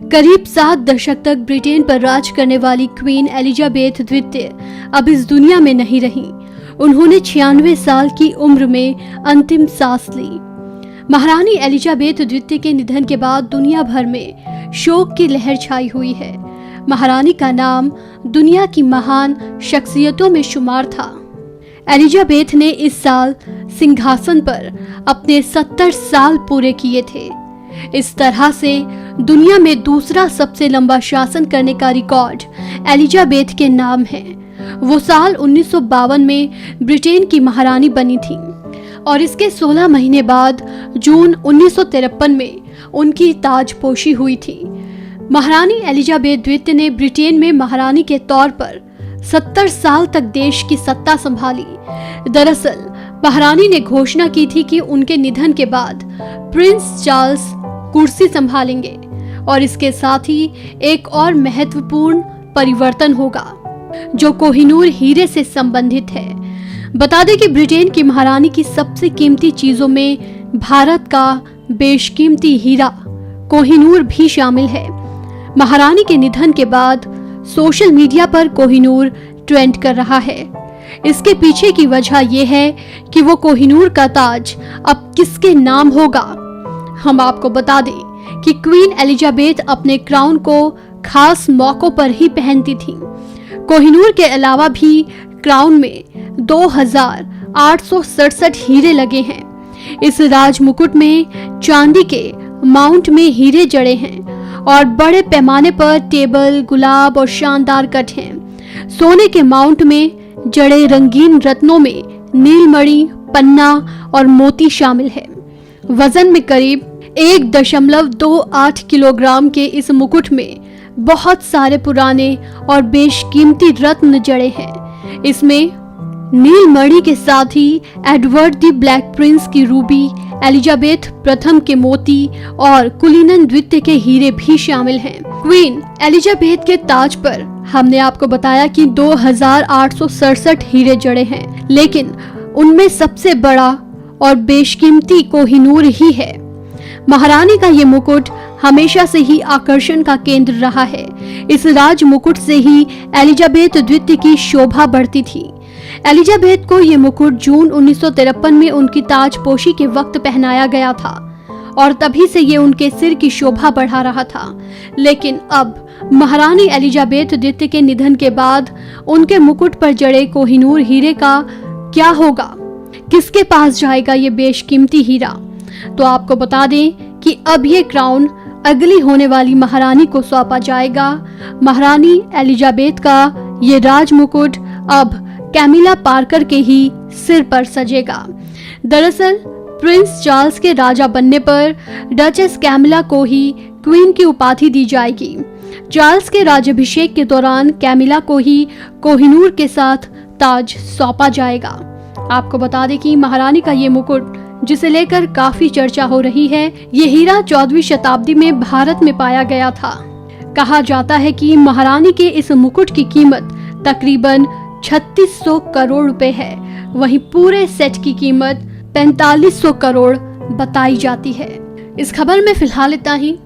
करीब 7 दशक तक ब्रिटेन पर राज करने वाली क्वीन एलिजाबेथ द्वितीय अब इस दुनिया में नहीं रहीं। उन्होंने 96 साल की उम्र में अंतिम सांस ली। महारानी एलिजाबेथ द्वितीय के निधन के बाद दुनिया भर में शोक की लहर छाई हुई है। महारानी का नाम दुनिया की महान शख्सियतों में शुमार था। एलिजाबेथ ने इस साल सिंहासन पर अपने 70 साल पूरे किए थे। इस तरह से दुनिया में दूसरा सबसे लंबा शासन करने का रिकॉर्ड एलिजाबेथ के नाम है। वो साल 1952 में ब्रिटेन की महारानी बनी थी और इसके 16 महीने बाद जून 1953 में उनकी ताजपोशी हुई थी। महारानी एलिजाबेथ द्वितीय ने ब्रिटेन में महारानी के तौर पर 70 साल तक देश की सत्ता संभाली। दरअसल महारानी ने घोषणा की थी कि उनके निधन के बाद प्रिंस चार्ल्स कुर्सी संभालेंगे और इसके साथ ही एक और महत्वपूर्ण परिवर्तन होगा जो कोहिनूर हीरे से संबंधित है। बता दें कि ब्रिटेन की महारानी की सबसे कीमती चीजों में भारत का बेशकीमती हीरा कोहिनूर भी शामिल है। महारानी के निधन के बाद सोशल मीडिया पर कोहिनूर ट्रेंड कर रहा है। इसके पीछे की वजह यह है कि वो कोहिनूर का ताज अब किसके नाम होगा। हम आपको बता दें कि क्वीन एलिजाबेथ अपने क्राउन को खास मौकों पर ही पहनती थीं। कोहिनूर के अलावा भी क्राउन में 2867 हीरे लगे हैं। इस राज मुकुट में चांदी के माउंट में हीरे जड़े हैं और बड़े पैमाने पर टेबल, गुलाब और शानदार कट हैं। सोने के माउंट में जड़े रंगीन रत्नों में नीलमणि, पन्ना और मोती शामिल है। वजन में करीब 1.28 किलोग्राम के इस मुकुट में बहुत सारे पुराने और बेशकीमती रत्न जड़े हैं। इसमें नीलमणि के साथ ही एडवर्ड द ब्लैक प्रिंस की रूबी, एलिजाबेथ प्रथम के मोती और कुलीनन द्वितीय के हीरे भी शामिल हैं। क्वीन एलिजाबेथ के ताज पर हमने आपको बताया कि 2867 हीरे जड़े हैं, लेकिन उनमें सबसे बड़ा और बेशकीमती कोहिनूर ही है। महारानी का ये मुकुट हमेशा से ही आकर्षण का केंद्र रहा है। इस राज मुकुट से ही एलिजाबेथ द्वितीय की शोभा बढ़ती थी। एलिजाबेथ को ये मुकुट जून 1953 में उनकी ताजपोशी के वक्त पहनाया गया था और तभी से ये उनके सिर की शोभा बढ़ा रहा था। लेकिन अब महारानी एलिजाबेथ द्वितीय के निधन के बाद उनके मुकुट पर जड़े कोहिनूर हीरे का क्या होगा, किसके पास जाएगा ये बेशकीमती हीरा। तो आपको बता दें कि अब ये क्राउन अगली होने वाली महारानी को सौंपा जाएगा। महारानी एलिजाबेथ का ये राज मुकुट अब कैमिला पार्कर के ही सिर पर सजेगा। दरअसल प्रिंस चार्ल्स के राजा बनने पर डचेस कैमिला को ही क्वीन की उपाधि दी जाएगी। चार्ल्स के राज्याभिषेक के दौरान कैमिला को ही कोहिनूर के साथ ताज सौंपा जाएगा। आपको बता दें कि महारानी का ये मुकुट जिसे लेकर काफी चर्चा हो रही है, ये हीरा 14वीं शताब्दी में भारत में पाया गया था। कहा जाता है कि महारानी के इस मुकुट की कीमत तकरीबन 3600 करोड़ रुपए है। वहीं पूरे सेट की कीमत 4500 करोड़ बताई जाती है। इस खबर में फिलहाल इतना ही।